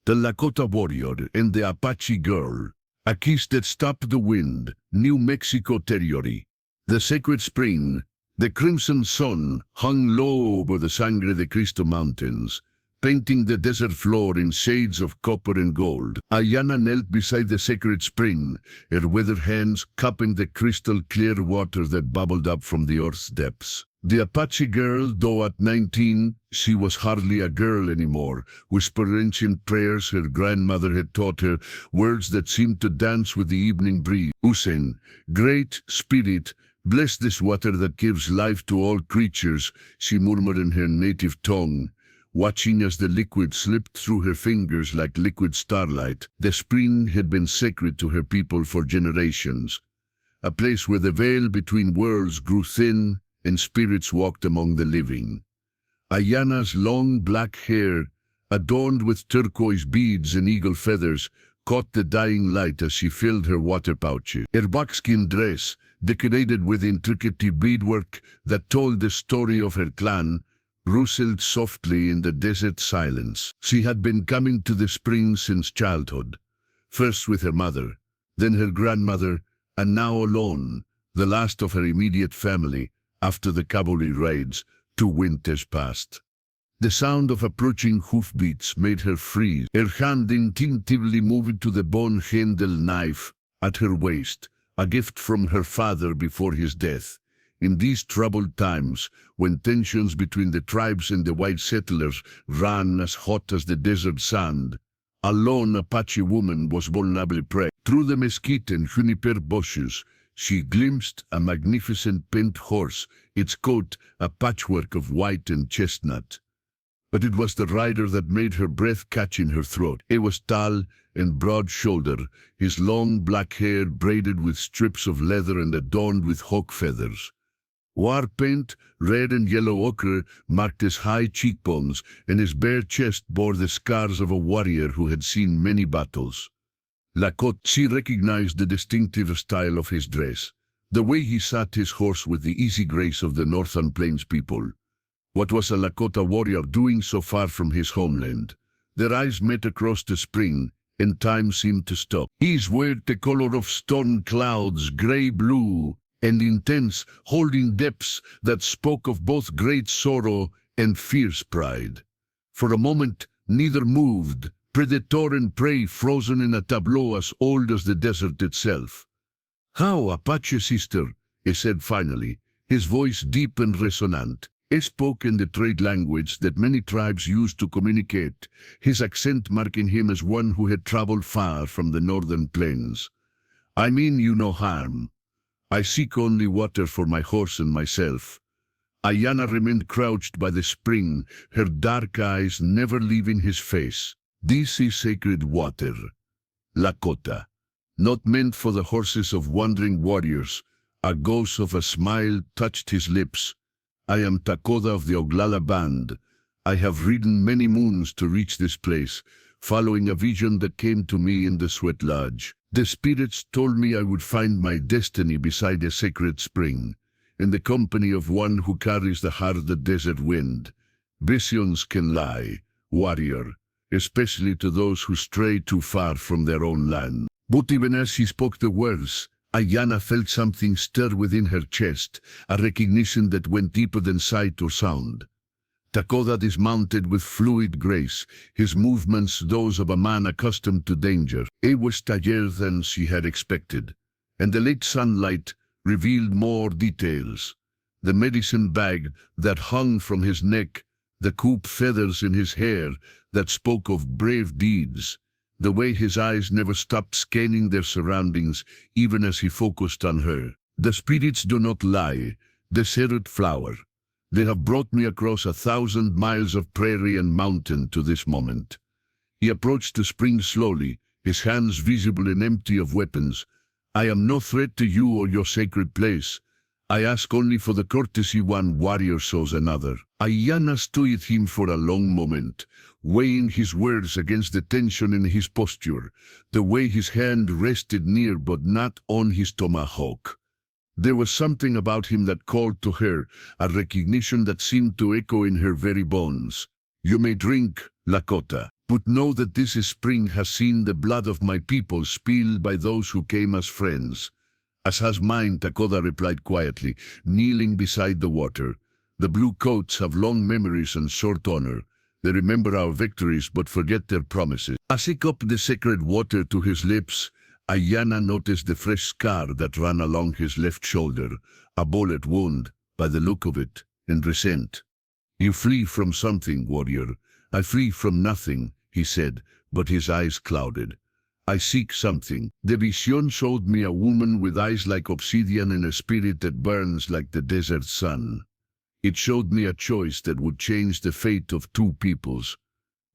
The Lakota warrior and the Apache girl. A kiss that stopped the wind, New Mexico territory. The sacred spring, the crimson sun, hung low over the Sangre de Cristo mountains, painting the desert floor in shades of copper and gold. Ayanna knelt beside the sacred spring, her withered hands cupping the crystal-clear water that bubbled up from the earth's depths. The Apache girl, though at 19, she was hardly a girl anymore, whispered ancient prayers her grandmother had taught her, words that seemed to dance with the evening breeze. Usen, Great Spirit, bless this water that gives life to all creatures, she murmured in her native tongue, watching as the liquid slipped through her fingers like liquid starlight. The spring had been sacred to her people for generations, a place where the veil between worlds grew thin and spirits walked among the living. Ayanna's long black hair, adorned with turquoise beads and eagle feathers, caught the dying light as she filled her water pouches. Her buckskin dress, decorated with intricate beadwork that told the story of her clan, rustled softly in the desert silence. She had been coming to the spring since childhood, first with her mother, then her grandmother, and now alone, the last of her immediate family, after the cavalry raids 2 winters past. The sound of approaching hoofbeats made her freeze, her hand instinctively moved to the bone-handled knife at her waist, a gift from her father before his death. In these troubled times, when tensions between the tribes and the white settlers ran as hot as the desert sand, a lone Apache woman was vulnerably prey. Through the mesquite and juniper bushes, she glimpsed a magnificent pent horse, its coat a patchwork of white and chestnut. But it was the rider that made her breath catch in her throat. He was tall and broad-shouldered, his long black hair braided with strips of leather and adorned with hawk feathers. War paint, red and yellow ochre, marked his high cheekbones, and his bare chest bore the scars of a warrior who had seen many battles. Lakota, she recognized the distinctive style of his dress, the way he sat his horse with the easy grace of the northern plains people. What was a Lakota warrior doing so far from his homeland? Their eyes met across the spring, and time seemed to stop. His were the color of storm clouds, gray-blue, and intense, holding depths that spoke of both great sorrow and fierce pride. For a moment, neither moved, predator and prey frozen in a tableau as old as the desert itself. "How, Apache sister," he said finally, his voice deep and resonant. He spoke in the trade language that many tribes used to communicate, his accent marking him as one who had traveled far from the northern plains. "I mean you no harm. I seek only water for my horse and myself." Ayanna remained crouched by the spring, her dark eyes never leaving his face. "This is sacred water, Lakota, not meant for the horses of wandering warriors." A ghost of a smile touched his lips. "I am Lakota of the Oglala band. I have ridden many moons to reach this place, following a vision that came to me in the Sweat Lodge. The spirits told me I would find my destiny beside a sacred spring, in the company of one who carries the heart of the desert wind. Visions can lie, warrior, especially to those who stray too far from their own land." But even as she spoke the words, Ayanna felt something stir within her chest, a recognition that went deeper than sight or sound. Lakota dismounted with fluid grace, his movements those of a man accustomed to danger. He was taller than she had expected, and the late sunlight revealed more details. The medicine bag that hung from his neck, the coop feathers in his hair that spoke of brave deeds, the way his eyes never stopped scanning their surroundings even as he focused on her. "The spirits do not lie, desert flower. They have brought me across 1,000 miles of prairie and mountain to this moment." He approached the spring slowly, his hands visible and empty of weapons. "I am no threat to you or your sacred place. I ask only for the courtesy one warrior shows another." Ayanna studied him for a long moment, weighing his words against the tension in his posture, the way his hand rested near but not on his tomahawk. There was something about him that called to her, a recognition that seemed to echo in her very bones. "You may drink, Lakota." But know that this spring has seen the blood of my people spilled by those who came as friends. As has mine, Dakota replied quietly, kneeling beside the water. The blue coats have long memories and short honor. They remember our victories but forget their promises. As he cupped the sacred water to his lips, Ayana noticed the fresh scar that ran along his left shoulder, a bullet wound, by the look of it, and resent. You flee from something, warrior. I flee from nothing, he said, but his eyes clouded. I seek something. The vision showed me a woman with eyes like obsidian and a spirit that burns like the desert sun. It showed me a choice that would change the fate of two peoples.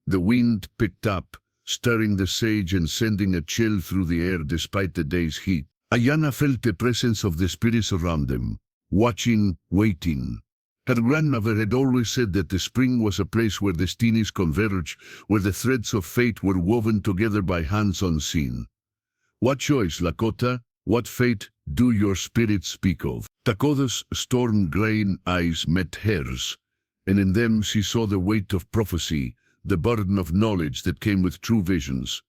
The wind picked up, stirring the sage and sending a chill through the air despite the day's heat. Ayana felt the presence of the spirits around them, watching, waiting. Her grandmother had always said that the spring was a place where destinies converge, where the threads of fate were woven together by hands unseen. What choice, Lakota? What fate do your spirits speak of? Dakota's storm-grain eyes met hers, and in them she saw the weight of prophecy, the burden of knowledge that came with true visions.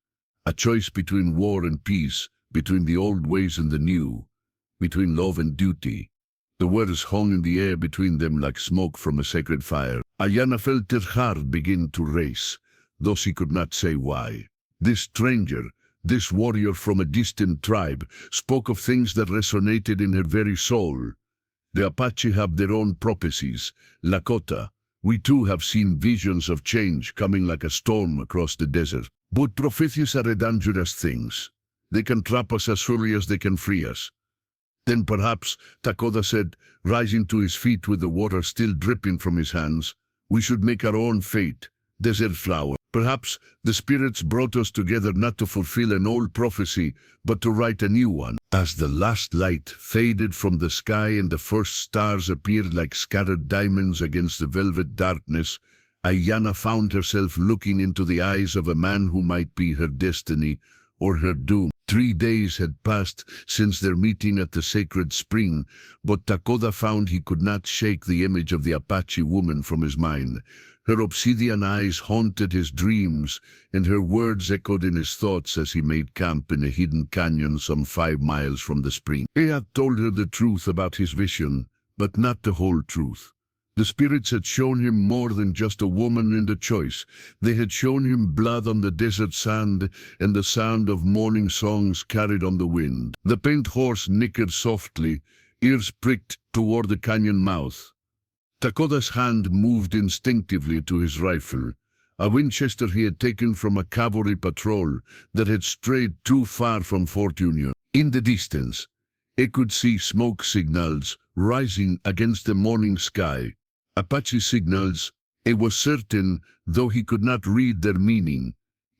A choice between war and peace, between the old ways and the new, between love and duty. The words hung in the air between them like smoke from a sacred fire. Ayana felt her heart begin to race, though she could not say why. This stranger, this warrior from a distant tribe, spoke of things that resonated in her very soul. The Apache have their own prophecies. Lakota, we too have seen visions of change coming like a storm across the desert. But prophecies are dangerous things. They can trap us as surely as they can free us. Then perhaps, Dakota said, rising to his feet with the water still dripping from his hands, we should make our own fate, desert flower. Perhaps the spirits brought us together not to fulfill an old prophecy, but to write a new one. As the last light faded from the sky and the first stars appeared like scattered diamonds against the velvet darkness, Ayana found herself looking into the eyes of a man who might be her destiny or her doom. 3 days had passed since their meeting at the sacred spring, but Dakota found he could not shake the image of the Apache woman from his mind. Her obsidian eyes haunted his dreams, and her words echoed in his thoughts as he made camp in a hidden canyon some 5 miles from the spring. He had told her the truth about his vision, but not the whole truth. The spirits had shown him more than just a woman in the choice. They had shown him blood on the desert sand and the sound of morning songs carried on the wind. The paint horse nickered softly, ears pricked toward the canyon mouth. Dakota's hand moved instinctively to his rifle, a Winchester he had taken from a cavalry patrol that had strayed too far from Fort Union. In the distance, he could see smoke signals rising against the morning sky. Apache signals, it was certain, though he could not read their meaning.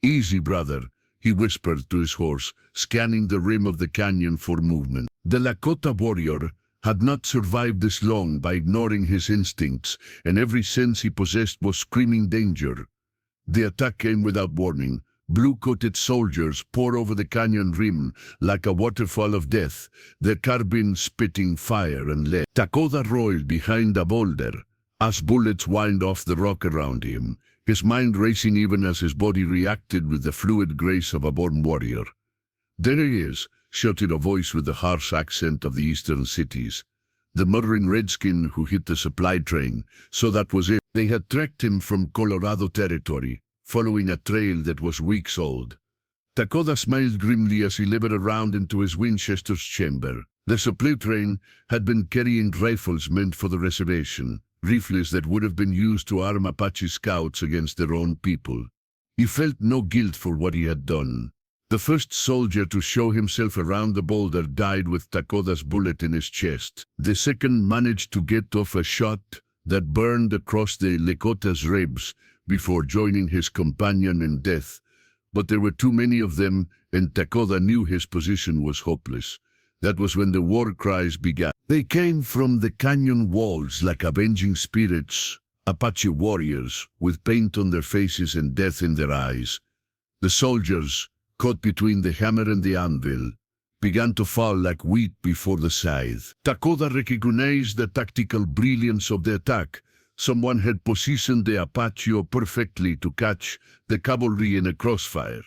Easy, brother, he whispered to his horse, scanning the rim of the canyon for movement. The Lakota warrior had not survived this long by ignoring his instincts, and every sense he possessed was screaming danger. The attack came without warning. Blue-coated soldiers poured over the canyon rim like a waterfall of death, their carbines spitting fire and lead. Dakota roiled behind a boulder as bullets whined off the rock around him, his mind racing even as his body reacted with the fluid grace of a born warrior. There he is, shouted a voice with the harsh accent of the eastern cities. The murdering redskin who hit the supply train, so that was it. They had tracked him from Colorado territory, following a trail that was weeks old. Dakota smiled grimly as he levered around into his Winchester's chamber. The supply train had been carrying rifles meant for the reservation, rifles that would have been used to arm Apache scouts against their own people. He felt no guilt for what he had done. The first soldier to show himself around the boulder died with Dakota's bullet in his chest. The second managed to get off a shot that burned across the Lakota's ribs before joining his companion in death. But there were too many of them, and Dakota knew his position was hopeless. That was when the war cries began. They came from the canyon walls like avenging spirits, Apache warriors, with paint on their faces and death in their eyes. The soldiers, caught between the hammer and the anvil, began to fall like wheat before the scythe. Dakota recognized the tactical brilliance of the attack, Someone had positioned the Apache perfectly to catch the cavalry in a crossfire.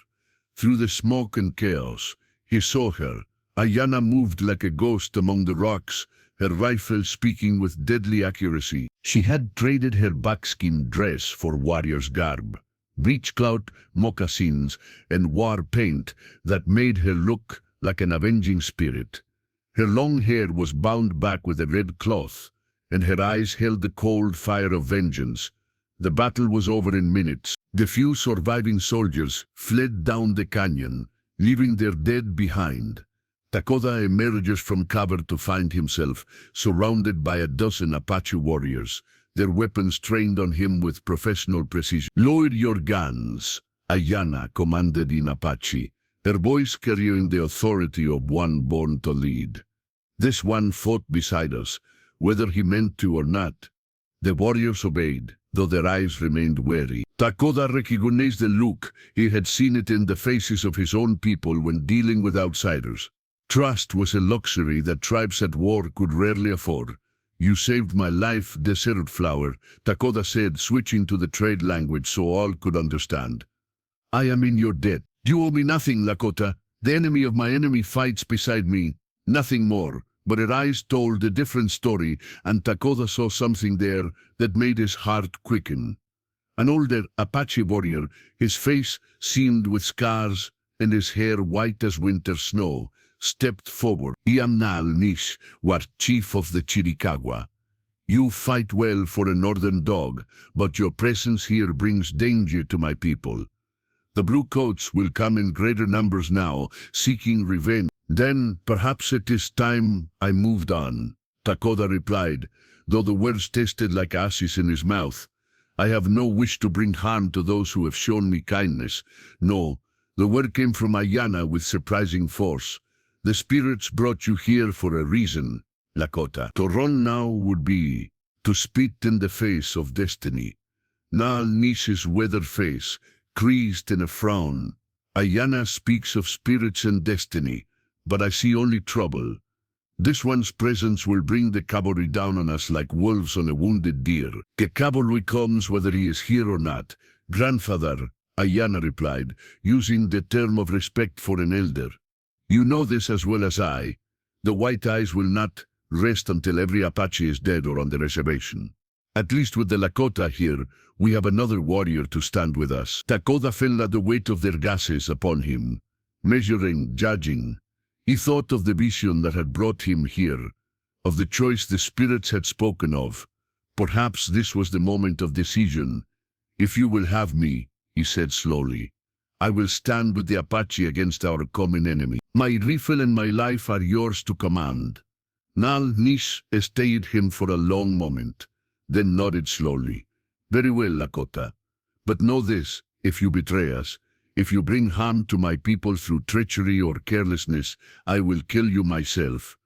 Through the smoke and chaos, he saw her. Ayana moved like a ghost among the rocks, her rifle speaking with deadly accuracy. She had traded her buckskin dress for warrior's garb, breechclout, moccasins, and war paint that made her look like an avenging spirit. Her long hair was bound back with a red cloth, and her eyes held the cold fire of vengeance. The battle was over in minutes. The few surviving soldiers fled down the canyon, leaving their dead behind. Lakota emerges from cover to find himself surrounded by a dozen Apache warriors, their weapons trained on him with professional precision. "Lower your guns," Ayana commanded in Apache, her voice carrying the authority of one born to lead. This one fought beside us, whether he meant to or not. The warriors obeyed, though their eyes remained wary. Lakota recognized the look. He had seen it in the faces of his own people when dealing with outsiders. Trust was a luxury that tribes at war could rarely afford. "You saved my life, desert flower," Lakota said, switching to the trade language so all could understand. "I am in your debt. You owe me nothing, Lakota. The enemy of my enemy fights beside me. Nothing more." But her eyes told a different story, and Lakota saw something there that made his heart quicken. An older Apache warrior, his face seamed with scars and his hair white as winter snow, stepped forward. "I am Nal Nish, war chief of the Chiricahua. You fight well for a northern dog, but your presence here brings danger to my people. The Bluecoats will come in greater numbers now, seeking revenge. Then, perhaps it is time I moved on," Lakota replied, though the words tasted like ashes in his mouth. "I have no wish to bring harm to those who have shown me kindness. No, the word came from Ayana with surprising force. The spirits brought you here for a reason, Lakota. To run now would be to spit in the face of destiny." Nal Nish's weathered face creased in a frown. "Ayana speaks of spirits and destiny, but I see only trouble. This one's presence will bring the cavalry down on us like wolves on a wounded deer." "The cavalry comes whether he is here or not, grandfather," Ayana replied, using the term of respect for an elder. "You know this as well as I. The White Eyes will not rest until every Apache is dead or on the reservation. At least with the Lakota here, we have another warrior to stand with us." Lakota felt the weight of their gases upon him, measuring, judging. He thought of the vision that had brought him here, of the choice the spirits had spoken of. Perhaps this was the moment of decision. "If you will have me," he said slowly, "I will stand with the Apache against our common enemy. My rifle and my life are yours to command." Nal Nish stayed him for a long moment, then nodded slowly. "Very well, Lakota. But know this, if you betray us, if you bring harm to my people through treachery or carelessness, I will kill you myself.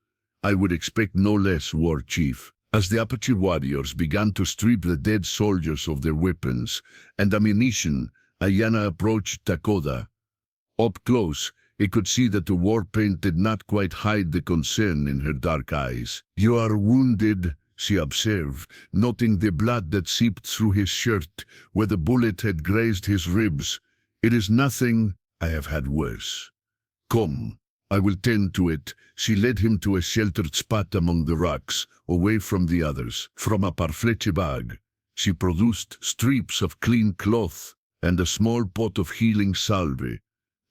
I would expect no less, war chief." As the Apache warriors began to strip the dead soldiers of their weapons and ammunition, Ayana approached Lakota. Up close, he could see that the war paint did not quite hide the concern in her dark eyes. "You are wounded," she observed, noting the blood that seeped through his shirt where the bullet had grazed his ribs. "It is nothing. I have had worse. Come, I will tend to it." She led him to a sheltered spot among the rocks, away from the others. From a parfleche bag, she produced strips of clean cloth and a small pot of healing salve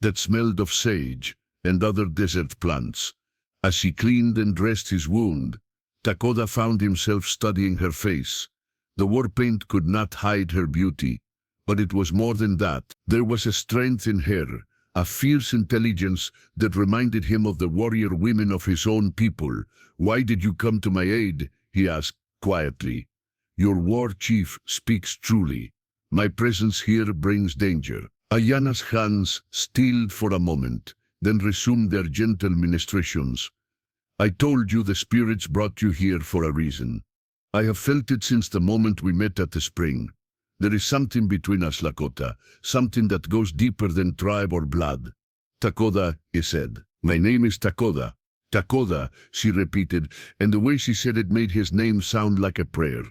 that smelled of sage and other desert plants. As she cleaned and dressed his wound, Lakota found himself studying her face. The war paint could not hide her beauty, but it was more than that. There was a strength in her, a fierce intelligence that reminded him of the warrior women of his own people. "Why did you come to my aid?" he asked quietly. "Your war chief speaks truly. My presence here brings danger." Ayana's hands stilled for a moment, then resumed their gentle ministrations. "I told you the spirits brought you here for a reason. I have felt it since the moment we met at the spring. There is something between us, Lakota, something that goes deeper than tribe or blood." "Lakota," he said. "My name is Lakota." "Lakota," she repeated, and the way she said it made his name sound like a prayer.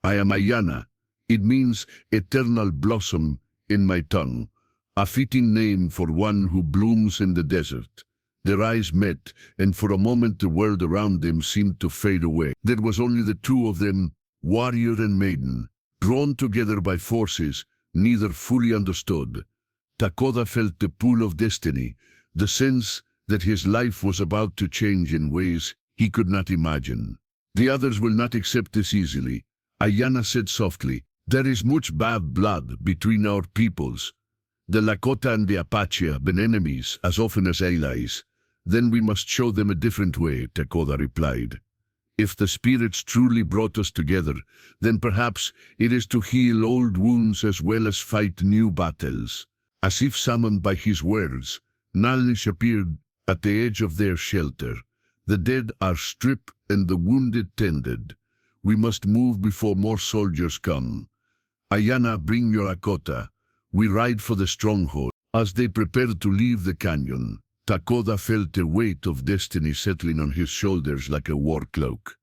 I am Ayana. It means eternal blossom in my tongue, a fitting name for one who blooms in the desert. Their eyes met, and for a moment the world around them seemed to fade away. There was only the two of them, warrior and maiden, drawn together by forces neither fully understood. Lakota felt the pull of destiny, the sense that his life was about to change in ways he could not imagine. The others will not accept this easily, Ayana said softly. There is much bad blood between our peoples. The Lakota and the Apache have been enemies as often as allies. Then we must show them a different way, Lakota replied. If the spirits truly brought us together, then perhaps it is to heal old wounds as well as fight new battles. As if summoned by his words, Nalnish appeared at the edge of their shelter. The dead are stripped and the wounded tended. We must move before more soldiers come. Ayana, bring your Lakota. We ride for the stronghold. As they prepared to leave the canyon, Lakota felt the weight of destiny settling on his shoulders like a war cloak.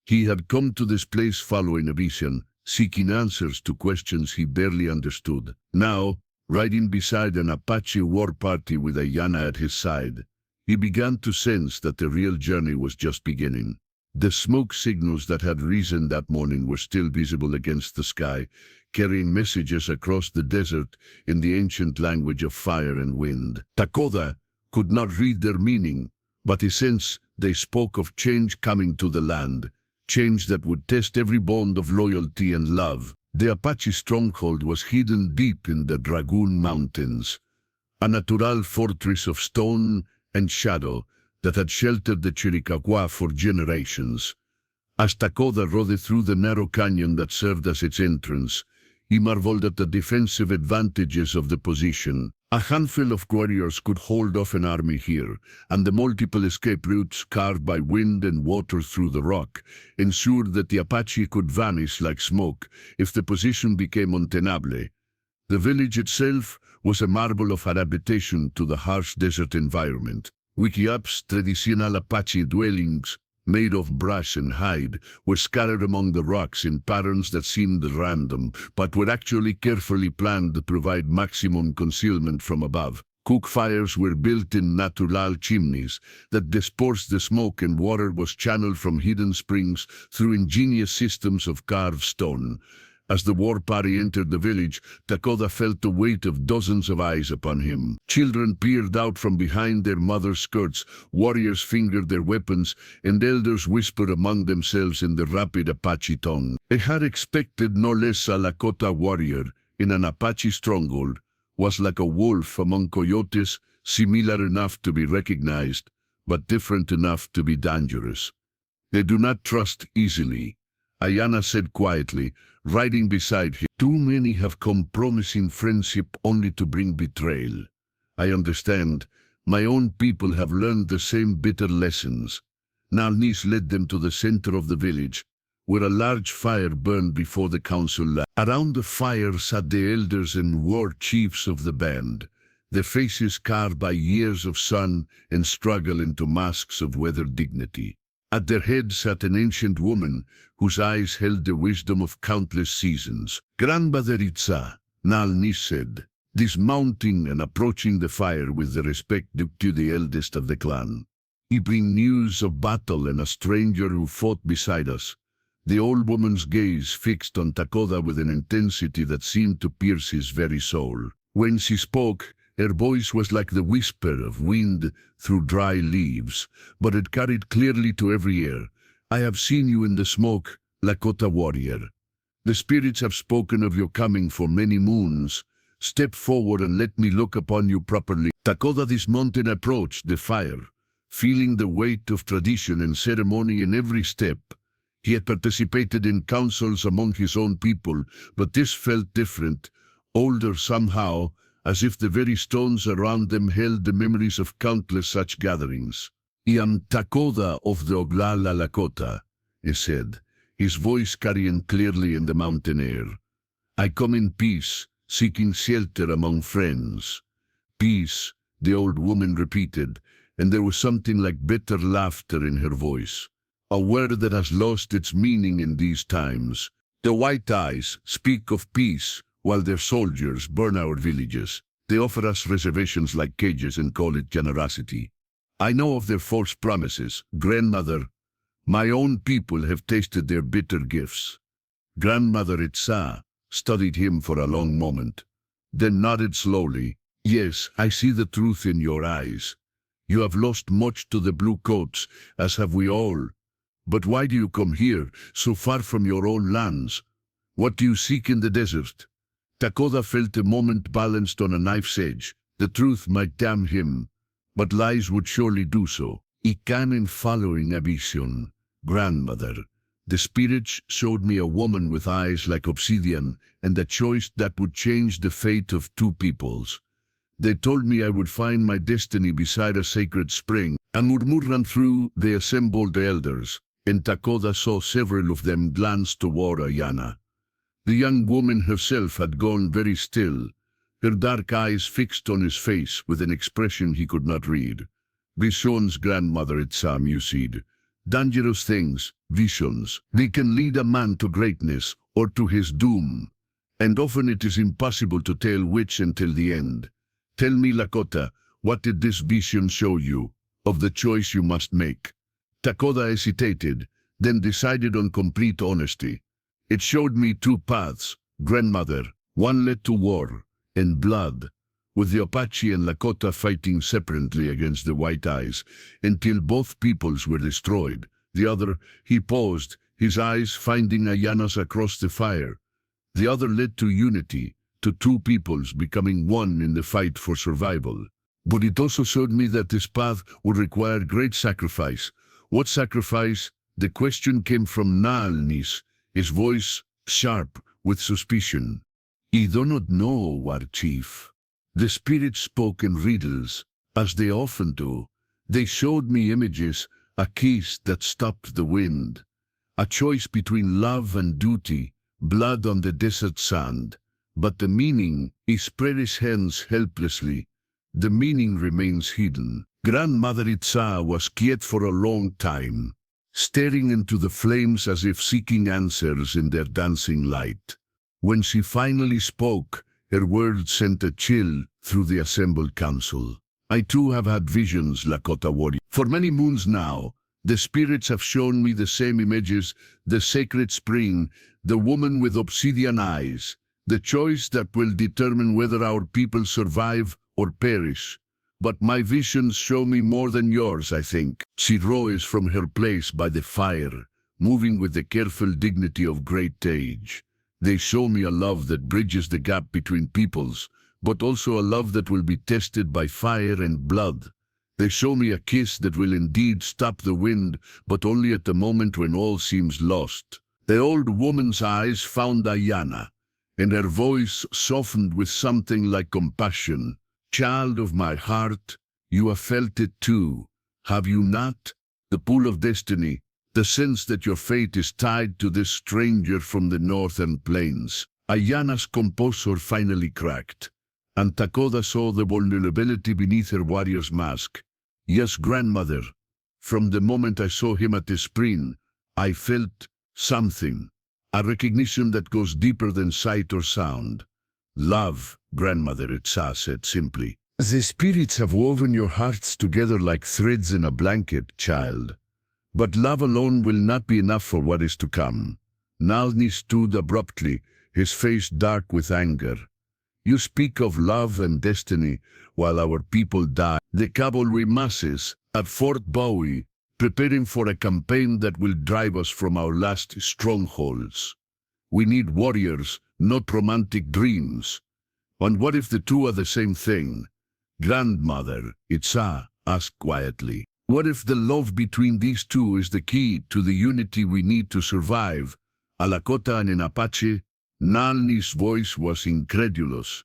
He had come to this place following a vision, seeking answers to questions he barely understood. Now, riding beside an Apache war party with Ayana at his side, he began to sense that the real journey was just beginning. The smoke signals that had risen that morning were still visible against the sky, carrying messages across the desert in the ancient language of fire and wind. Lakota could not read their meaning, but he sensed they spoke of change coming to the land, change that would test every bond of loyalty and love. The Apache stronghold was hidden deep in the Dragoon Mountains, a natural fortress of stone and shadow that had sheltered the Chiricahua for generations. As Lakota rode through the narrow canyon that served as its entrance, he marveled at the defensive advantages of the position. A handful of warriors could hold off an army here, and the multiple escape routes carved by wind and water through the rock ensured that the Apache could vanish like smoke if the position became untenable. The village itself was a marvel of adaptation to the harsh desert environment. Wikiup's traditional Apache dwellings, made of brush and hide, were scattered among the rocks in patterns that seemed random, but were actually carefully planned to provide maximum concealment from above. Cook fires were built in natural chimneys that dispersed the smoke, and water was channeled from hidden springs through ingenious systems of carved stone. As the war party entered the village, Lakota felt the weight of dozens of eyes upon him. Children peered out from behind their mothers' skirts, warriors fingered their weapons, and elders whispered among themselves in the rapid Apache tongue. They had expected no less. A Lakota warrior in an Apache stronghold was like a wolf among coyotes, similar enough to be recognized, but different enough to be dangerous. They do not trust easily, Ayana said quietly, riding beside him. Too many have come promising friendship only to bring betrayal. I understand. My own people have learned the same bitter lessons. Nalnis led them to the center of the village, where a large fire burned before the council. Around the fire sat the elders and war chiefs of the band, their faces carved by years of sun and struggle into masks of weathered dignity. At their head sat an ancient woman whose eyes held the wisdom of countless seasons. Grandmother Itza, Nalnis said, dismounting and approaching the fire with the respect due to the eldest of the clan. "You bring news of battle and a stranger who fought beside us." The old woman's gaze fixed on Lakota with an intensity that seemed to pierce his very soul. When she spoke, her voice was like the whisper of wind through dry leaves, but it carried clearly to every ear. "I have seen you in the smoke, Lakota warrior. The spirits have spoken of your coming for many moons. Step forward and let me look upon you properly." Lakota dismounted and approached the fire, feeling the weight of tradition and ceremony in every step. He had participated in councils among his own people, but this felt different, older somehow, as if the very stones around them held the memories of countless such gatherings. "I am Lakota of the Oglala Lakota," he said, his voice carrying clearly in the mountain air. "I come in peace, seeking shelter among friends." "Peace," the old woman repeated, and there was something like bitter laughter in her voice. "A word that has lost its meaning in these times. The White Eyes speak of peace while their soldiers burn our villages. They offer us reservations like cages and call it generosity. I know of their false promises. Grandmother, my own people have tasted their bitter gifts. Grandmother Itza studied him for a long moment, then nodded slowly. Yes, I see the truth in your eyes. You have lost much to the blue coats, as have we all. But why do you come here, so far from your own lands? What do you seek in the desert? Lakota felt a moment balanced on a knife's edge. The truth might damn him, but lies would surely do so. He can in following a vision. Grandmother, the spirits showed me a woman with eyes like obsidian and a choice that would change the fate of two peoples. They told me I would find my destiny beside a sacred spring. And murmuran through the assembled elders, and Lakota saw several of them glance toward Ayana. The young woman herself had gone very still, her dark eyes fixed on his face with an expression he could not read. Vision's grandmother Itza mused. Dangerous things, visions, they can lead a man to greatness or to his doom, and often it is impossible to tell which until the end. Tell me, Lakota, what did this vision show you of the choice you must make? Lakota hesitated, then decided on complete honesty. It showed me two paths, grandmother. One led to war and blood, with the Apache and Lakota fighting separately against the White Eyes until both peoples were destroyed. The other, he paused, his eyes finding Ayanas across the fire. The other led to unity, to two peoples becoming one in the fight for survival. But it also showed me that this path would require great sacrifice. What sacrifice? The question came from Naalnis, his voice sharp with suspicion. "I do not know, war chief." The spirits spoke in riddles, as they often do. They showed me images, a kiss that stopped the wind, a choice between love and duty, blood on the desert sand. But the meaning, he spread his hands helplessly. The meaning remains hidden. Grandmother Itza was quiet for a long time, staring into the flames as if seeking answers in their dancing light. When she finally spoke, her words sent a chill through the assembled council. I too have had visions, Lakota warrior. For many moons now, the spirits have shown me the same images, the sacred spring, the woman with obsidian eyes, the choice that will determine whether our people survive or perish. But my visions show me more than yours, I think. She rose from her place by the fire, moving with the careful dignity of great age. They show me a love that bridges the gap between peoples, but also a love that will be tested by fire and blood. They show me a kiss that will indeed stop the wind, but only at the moment when all seems lost. The old woman's eyes found Ayana, and her voice softened with something like compassion. Child of my heart, you have felt it too, have you not? The pull of destiny, the sense that your fate is tied to this stranger from the northern plains. Ayana's composure finally cracked, and Lakota saw the vulnerability beneath her warrior's mask. Yes, grandmother, from the moment I saw him at the spring, I felt something, a recognition that goes deeper than sight or sound. Love, grandmother Itza said simply. The spirits have woven your hearts together like threads in a blanket, child. But love alone will not be enough for what is to come. Nalni stood abruptly, his face dark with anger. You speak of love and destiny while our people die. The cavalry masses at Fort Bowie, preparing for a campaign that will drive us from our last strongholds. We need warriors, not romantic dreams. And what if the two are the same thing? Grandmother Itza asked quietly. What if the love between these two is the key to the unity we need to survive? A Lakota and an Apache? Nalni's voice was incredulous.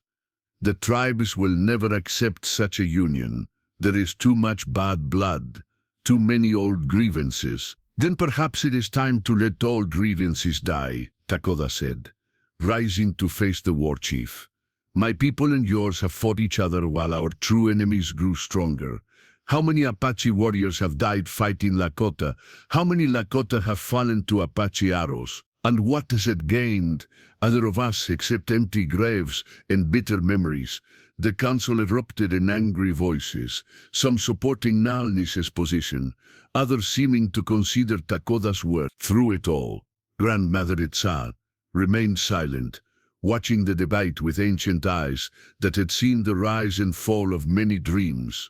The tribes will never accept such a union. There is too much bad blood, too many old grievances. Then perhaps it is time to let old grievances die, Lakota said, rising to face the war chief. My people and yours have fought each other while our true enemies grew stronger. How many Apache warriors have died fighting Lakota? How many Lakota have fallen to Apache arrows? And what has it gained? Other of us except empty graves and bitter memories. The council erupted in angry voices, some supporting Nalnis's position, others seeming to consider Takoda's worth. Through it all, Grandmother Itza remained silent, watching the debate with ancient eyes that had seen the rise and fall of many dreams.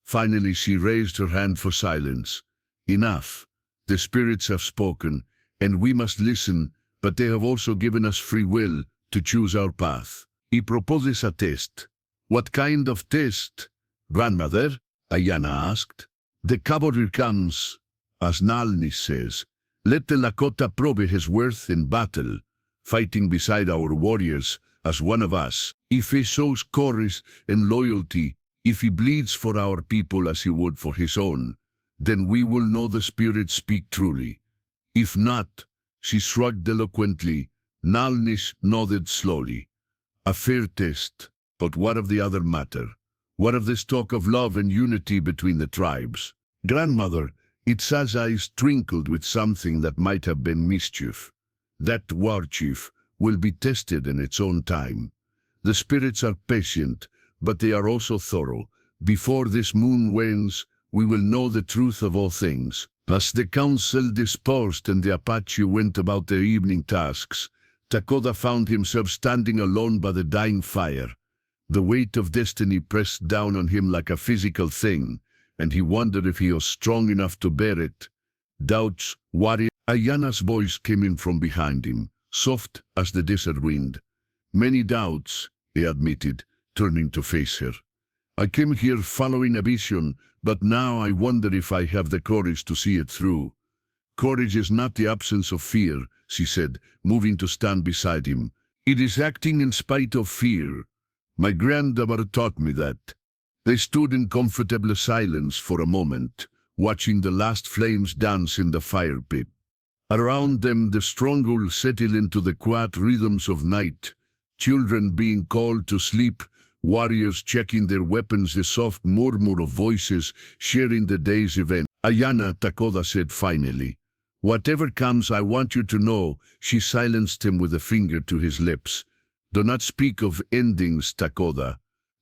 Finally she raised her hand for silence. Enough. The spirits have spoken, and we must listen, but they have also given us free will to choose our path. He proposes a test. What kind of test? Grandmother, Ayana asked. The cavalry comes, as Nalnis says. Let the Lakota prove his worth in battle, fighting beside our warriors as one of us. If he shows courage and loyalty, if he bleeds for our people as he would for his own, then we will know the spirits speak truly. If not, she shrugged eloquently. Nalnis nodded slowly. A fair test, but what of the other matter? What of this talk of love and unity between the tribes? Grandmother, Itza's eyes twinkled with something that might have been mischief. That war chief will be tested in its own time. The spirits are patient, but they are also thorough. Before this moon wanes, we will know the truth of all things. As the council dispersed and the Apache went about their evening tasks, Takoda found himself standing alone by the dying fire. The weight of destiny pressed down on him like a physical thing, and he wondered if he was strong enough to bear it. Doubts, worry. Ayana's voice came in from behind him, soft as the desert wind. Many doubts, he admitted, turning to face her. I came here following a vision, but now I wonder if I have the courage to see it through. Courage is not the absence of fear, she said, moving to stand beside him. It is acting in spite of fear. My grandmother taught me that. They stood in comfortable silence for a moment, watching the last flames dance in the fire pit. Around them the stronghold settled into the quiet rhythms of night, children being called to sleep, warriors checking their weapons, the soft murmur of voices sharing the day's event. Ayana, Takoda said finally. Whatever comes, I want you to know. She silenced him with a finger to his lips. Do not speak of endings, Takoda.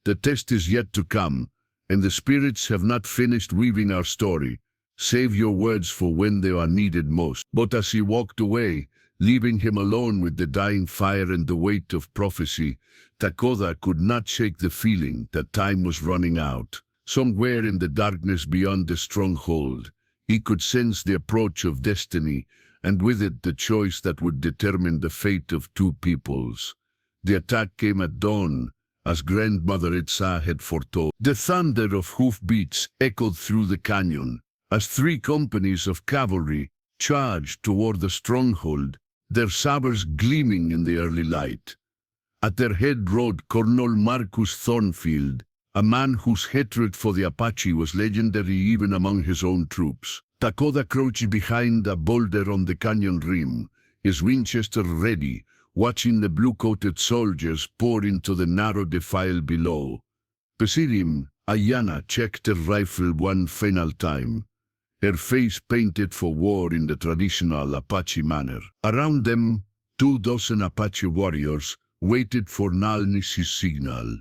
The test is yet to come, and the spirits have not finished weaving our story. Save your words for when they are needed most. But as he walked away, leaving him alone with the dying fire and the weight of prophecy, Takoda could not shake the feeling that time was running out. Somewhere in the darkness beyond the stronghold, he could sense the approach of destiny, and with it the choice that would determine the fate of two peoples. The attack came at dawn, as Grandmother Itza had foretold. The thunder of hoofbeats echoed through the canyon, as 3 companies of cavalry charged toward the stronghold, their sabers gleaming in the early light. At their head rode Colonel Marcus Thornfield, a man whose hatred for the Apache was legendary even among his own troops. Takoda crouched behind a boulder on the canyon rim, his Winchester ready, watching the blue-coated soldiers pour into the narrow defile below. Beside him, Ayana checked her rifle one final time, her face painted for war in the traditional Apache manner. Around them, 24 Apache warriors waited for Nalnis's signal,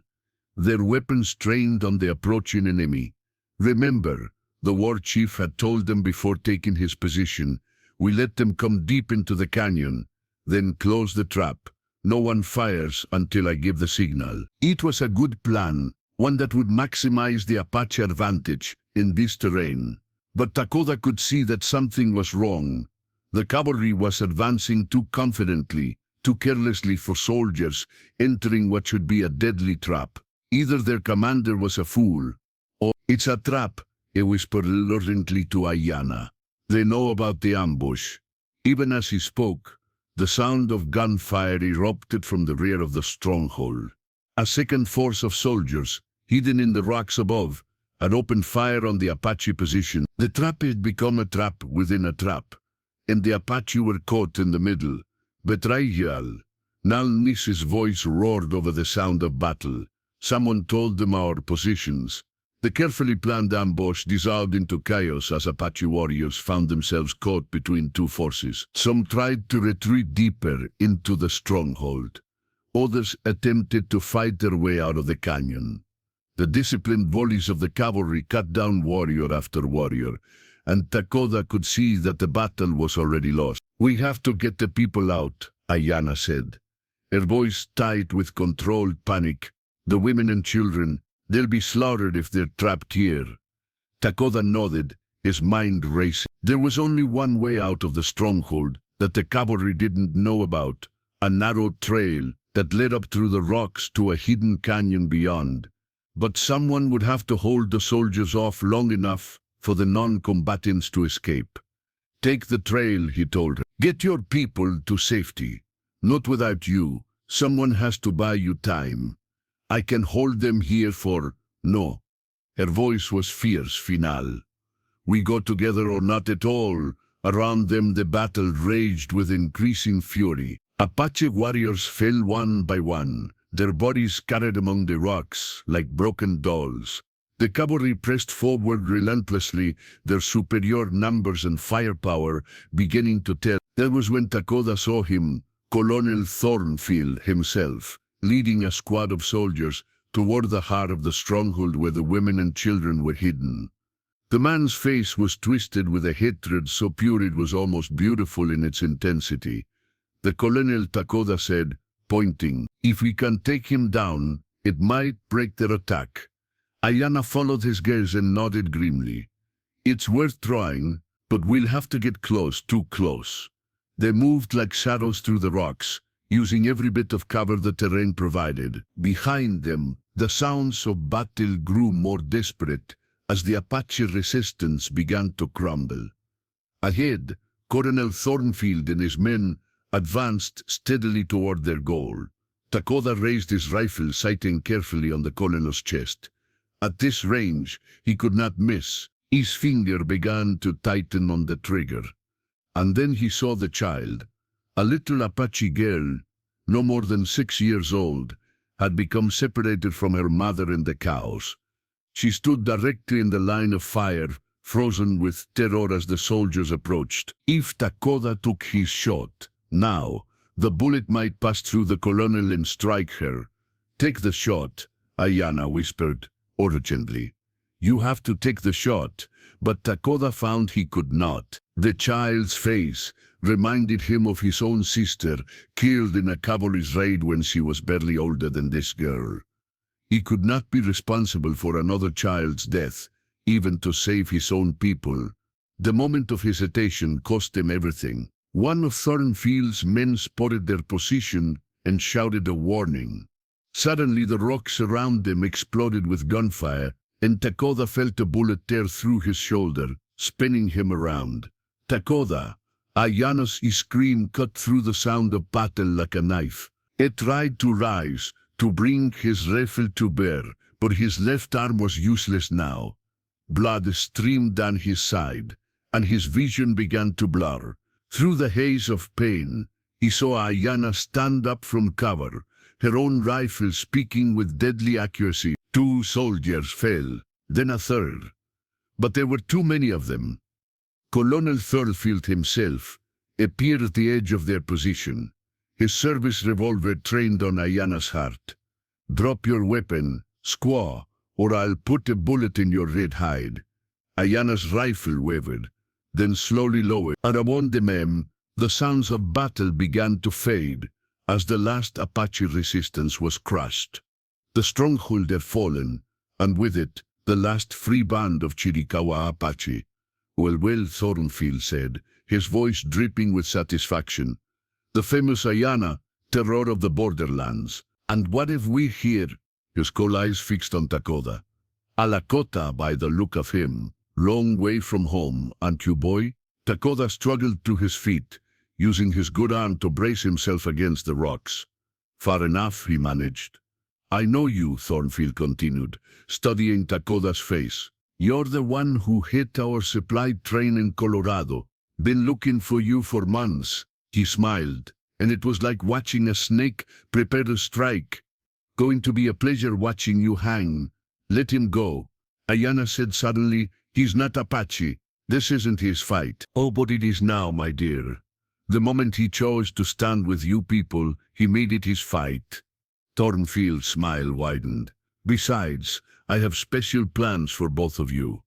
their weapons trained on the approaching enemy. Remember, the war chief had told them before taking his position, we let them come deep into the canyon, then close the trap. No one fires until I give the signal. It was a good plan, one that would maximize the Apache advantage in this terrain. But Takoda could see that something was wrong. The cavalry was advancing too confidently, too carelessly for soldiers entering what should be a deadly trap. Either their commander was a fool, or it's a trap, he whispered luridly to Ayana. They know about the ambush. Even as he spoke, the sound of gunfire erupted from the rear of the stronghold. A second force of soldiers, hidden in the rocks above, had opened fire on the Apache position. The trap had become a trap within a trap, and the Apache were caught in the middle. Betrayal. Nalnis's voice roared over the sound of battle. Someone told them our positions. The carefully planned ambush dissolved into chaos as Apache warriors found themselves caught between two forces. Some tried to retreat deeper into the stronghold. Others attempted to fight their way out of the canyon. The disciplined volleys of the cavalry cut down warrior after warrior, and Lakota could see that the battle was already lost. "We have to get the people out," Ayana said, her voice tight with controlled panic. "The women and children, they'll be slaughtered if they're trapped here." Lakota nodded, his mind racing. There was only one way out of the stronghold that the cavalry didn't know about, a narrow trail that led up through the rocks to a hidden canyon beyond. But someone would have to hold the soldiers off long enough for the non-combatants to escape. "Take the trail," he told her. "Get your people to safety. Not without you. Someone has to buy you time. I can hold them here for no." Her voice was fierce, final. "We go together or not at all." Around them the battle raged with increasing fury. Apache warriors fell one by one, their bodies scattered among the rocks like broken dolls. The cavalry pressed forward relentlessly, their superior numbers and firepower beginning to tell. That was when Lakota saw him, Colonel Thornfield himself, leading a squad of soldiers toward the heart of the stronghold where the women and children were hidden. The man's face was twisted with a hatred so pure it was almost beautiful in its intensity. The Colonel, Lakota said, pointing, "If we can take him down, it might break their attack." Ayana followed his gaze and nodded grimly. "It's worth trying, but we'll have to get close, too close." They moved like shadows through the rocks, using every bit of cover the terrain provided. Behind them, the sounds of battle grew more desperate as the Apache resistance began to crumble. Ahead, Colonel Thornfield and his men advanced steadily toward their goal. Lakota raised his rifle, sighting carefully on the colonel's chest. At this range, he could not miss. His finger began to tighten on the trigger. And then he saw the child. A little Apache girl, no more than 6 years old, had become separated from her mother and the cows. She stood directly in the line of fire, frozen with terror as the soldiers approached. If Lakota took his shot, now, the bullet might pass through the colonel and strike her. "Take the shot," Ayana whispered, urgently. "You have to take the shot," but Lakota found he could not. The child's face reminded him of his own sister, killed in a cavalry's raid when she was barely older than this girl. He could not be responsible for another child's death, even to save his own people. The moment of hesitation cost him everything. One of Thornfield's men spotted their position and shouted a warning. Suddenly the rocks around them exploded with gunfire, and Lakota felt a bullet tear through his shoulder, spinning him around. "Lakota!" Ayana's scream cut through the sound of battle like a knife. He tried to rise, to bring his rifle to bear, but his left arm was useless now. Blood streamed down his side, and his vision began to blur. Through the haze of pain, he saw Ayana stand up from cover, her own rifle speaking with deadly accuracy. 2 soldiers fell, then a third. But there were too many of them. Colonel Thornfield himself appeared at the edge of their position, his service revolver trained on Ayana's heart. "Drop your weapon, squaw, or I'll put a bullet in your red hide." Ayana's rifle wavered, then slowly lowered. Around them, the sounds of battle began to fade as the last Apache resistance was crushed. The stronghold had fallen, and with it, the last free band of Chiricahua Apache. Well, Thornfield said, his voice dripping with satisfaction. "The famous Ayana, terror of the borderlands. And what if we here?" His cold eyes fixed on Lakota. "A Lakota by the look of him. Long way from home, aren't you, boy?" Lakota struggled to his feet, using his good arm to brace himself against the rocks. "Far enough," he managed. "I know you," Thornfield continued, studying Lakota's face. "You're the one who hit our supply train in Colorado. Been looking for you for months." He smiled, and it was like watching a snake prepare to strike. "Going to be a pleasure watching you hang." "Let him go," Ayana said suddenly. He's not Apache. This isn't his fight. Oh, but it is now, my dear. The moment he chose to stand with you people, he made it his fight. Thornfield's smile widened. Besides, I have special plans for both of you.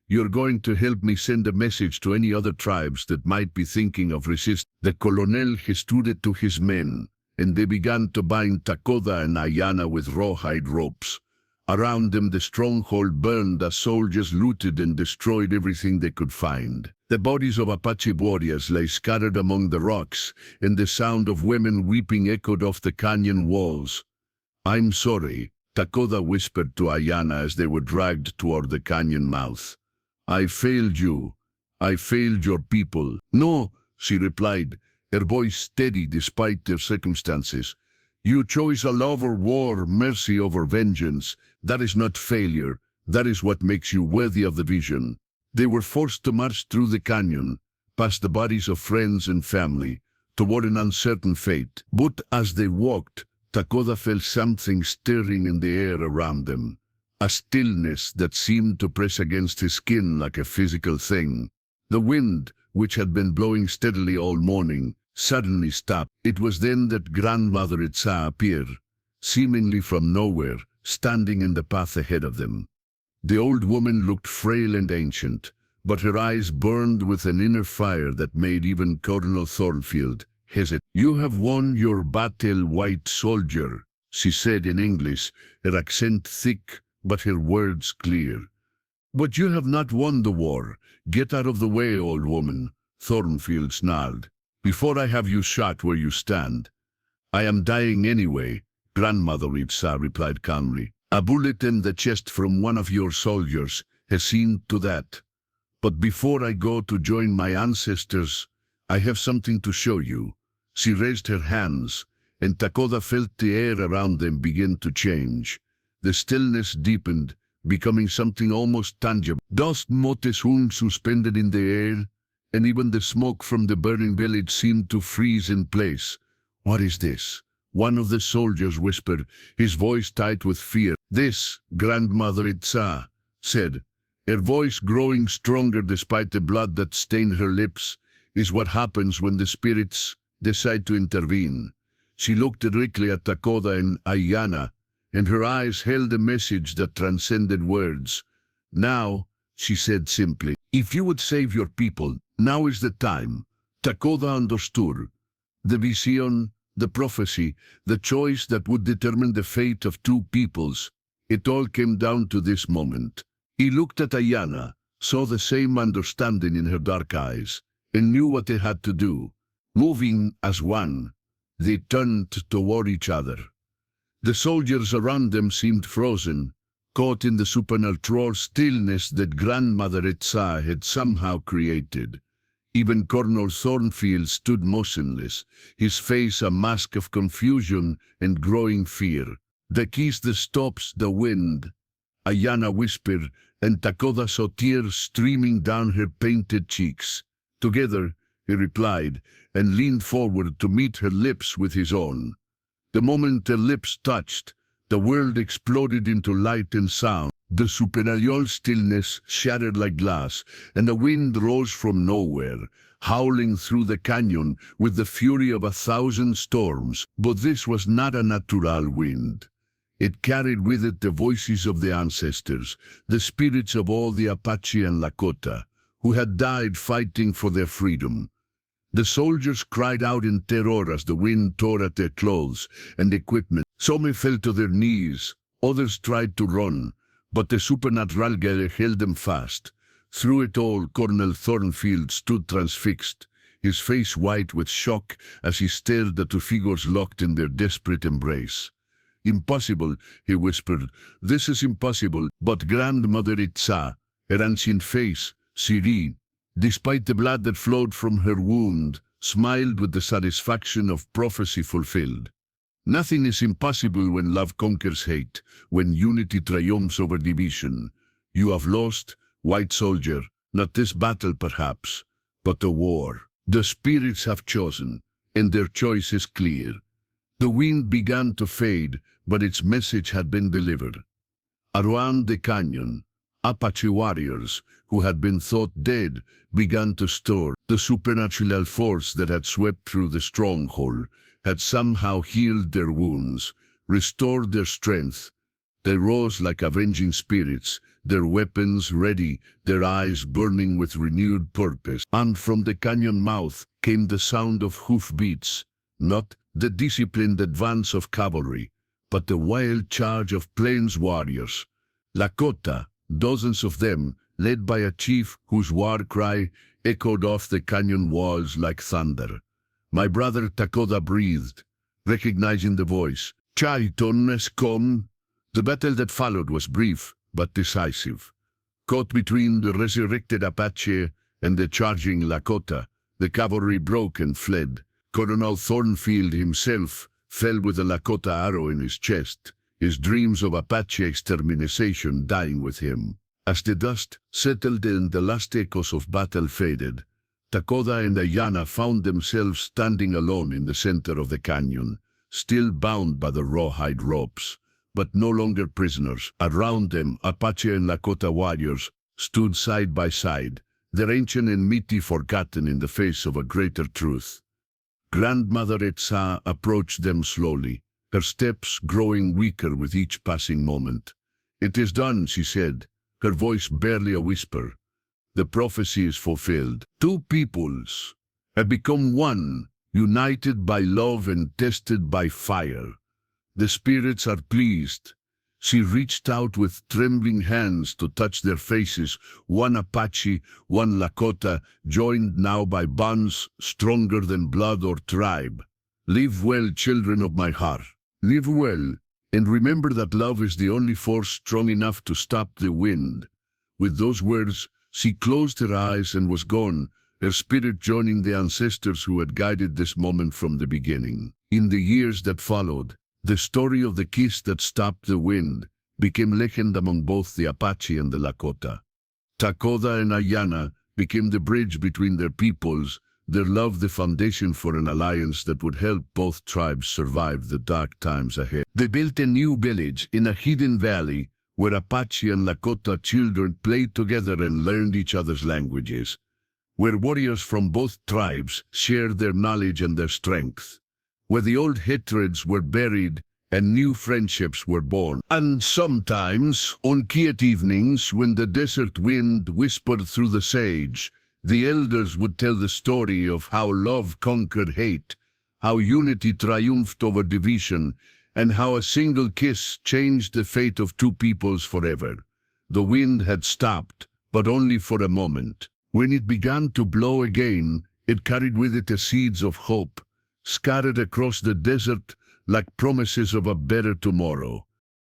You're going to help me send a message to any other tribes that might be thinking of resisting. The colonel gestured it to his men, and they began to bind Lakota and Ayana with rawhide ropes. Around them the stronghold burned as soldiers looted and destroyed everything they could find. The bodies of Apache warriors lay scattered among the rocks, and the sound of women weeping echoed off the canyon walls. I'm sorry, Lakota whispered to Ayana as they were dragged toward the canyon mouth. I failed you. I failed your people. No, she replied, her voice steady despite their circumstances. You chose a love for war, mercy over vengeance. That is not failure. That is what makes you worthy of the vision. They were forced to march through the canyon, past the bodies of friends and family, toward an uncertain fate. But as they walked, Lakota felt something stirring in the air around them. A stillness that seemed to press against his skin like a physical thing. The wind, which had been blowing steadily all morning, suddenly stopped. It was then that Grandmother Itza appeared, seemingly from nowhere, standing in the path ahead of them. The old woman looked frail and ancient, but her eyes burned with an inner fire that made even Colonel Thornfield hesitate. You have won your battle, white soldier, she said in English, her accent thick, but her words clear. But you have not won the war. Get out of the way, old woman, Thornfield snarled, before I have you shot where you stand. I am dying anyway, Grandmother Itza replied calmly. A bullet in the chest from one of your soldiers has seen to that. But before I go to join my ancestors, I have something to show you. She raised her hands, and Lakota felt the air around them begin to change. The stillness deepened, becoming something almost tangible. Dust motes hung suspended in the air, and even the smoke from the burning village seemed to freeze in place. What is this? One of the soldiers whispered, his voice tight with fear. This, Grandmother Itza said, her voice growing stronger despite the blood that stained her lips, is what happens when the spirits decide to intervene. She looked directly at Lakota and Ayana, and her eyes held a message that transcended words. Now, she said simply, if you would save your people, now is the time. Lakota understood. The vision, the prophecy, the choice that would determine the fate of two peoples. It all came down to this moment. He looked at Ayana, saw the same understanding in her dark eyes, and knew what they had to do. Moving as one, they turned toward each other. The soldiers around them seemed frozen, caught in the supernatural stillness that Grandmother Itza had somehow created. Even Colonel Thornfield stood motionless, his face a mask of confusion and growing fear. The keys that stops the wind, Ayana whispered, and Lakota saw tears streaming down her painted cheeks. Together, he replied, and leaned forward to meet her lips with his own. The moment their lips touched, the world exploded into light and sound. The supernatural stillness shattered like glass, and the wind rose from nowhere, howling through the canyon with the fury of 1,000 storms. But this was not a natural wind. It carried with it the voices of the ancestors, the spirits of all the Apache and Lakota, who had died fighting for their freedom. The soldiers cried out in terror as the wind tore at their clothes and equipment. Some fell to their knees, others tried to run, but the supernatural gale held them fast. Through it all, Colonel Thornfield stood transfixed, his face white with shock as he stared at the figures locked in their desperate embrace. Impossible, he whispered. This is impossible. But Grandmother Itza, her ancient face, serene, despite the blood that flowed from her wound, smiled with the satisfaction of prophecy fulfilled. Nothing is impossible when love conquers hate, when unity triumphs over division. You have lost, white soldier, not this battle perhaps, but the war. The spirits have chosen, and their choice is clear. The wind began to fade, but its message had been delivered. Around the canyon, Apache warriors, who had been thought dead, began to stir. The supernatural force that had swept through the stronghold had somehow healed their wounds, restored their strength. They rose like avenging spirits, their weapons ready, their eyes burning with renewed purpose. And from the canyon mouth came the sound of hoofbeats, not the disciplined advance of cavalry, but the wild charge of plains warriors. Lakota, dozens of them, led by a chief whose war cry echoed off the canyon walls like thunder. My brother Lakota breathed, recognizing the voice. Chaiton has come. The battle that followed was brief, but decisive. Caught between the resurrected Apache and the charging Lakota, the cavalry broke and fled. Colonel Thornfield himself fell with a Lakota arrow in his chest, his dreams of Apache extermination dying with him. As the dust settled and the last echoes of battle faded, Lakota and Ayana found themselves standing alone in the center of the canyon, still bound by the rawhide ropes, but no longer prisoners. Around them, Apache and Lakota warriors stood side by side, their ancient enmity forgotten in the face of a greater truth. Grandmother Etsa approached them slowly, her steps growing weaker with each passing moment. "It is done," she said, her voice barely a whisper. "The prophecy is fulfilled. Two peoples have become one, united by love and tested by fire. The spirits are pleased." She reached out with trembling hands to touch their faces, one Apache, one Lakota, joined now by bonds stronger than blood or tribe. "Live well, children of my heart. Live well, and remember that love is the only force strong enough to stop the wind." With those words, she closed her eyes and was gone, her spirit joining the ancestors who had guided this moment from the beginning. In the years that followed, the story of the kiss that stopped the wind became legend among both the Apache and the Lakota. Lakota and Ayana became the bridge between their peoples, their love the foundation for an alliance that would help both tribes survive the dark times ahead. They built a new village in a hidden valley where Apache and Lakota children played together and learned each other's languages, where warriors from both tribes shared their knowledge and their strength, where the old hatreds were buried and new friendships were born. And sometimes, on quiet evenings, when the desert wind whispered through the sage, the elders would tell the story of how love conquered hate, how unity triumphed over division, and how a single kiss changed the fate of two peoples forever. The wind had stopped, but only for a moment. When it began to blow again, it carried with it the seeds of hope, scattered across the desert like promises of a better tomorrow.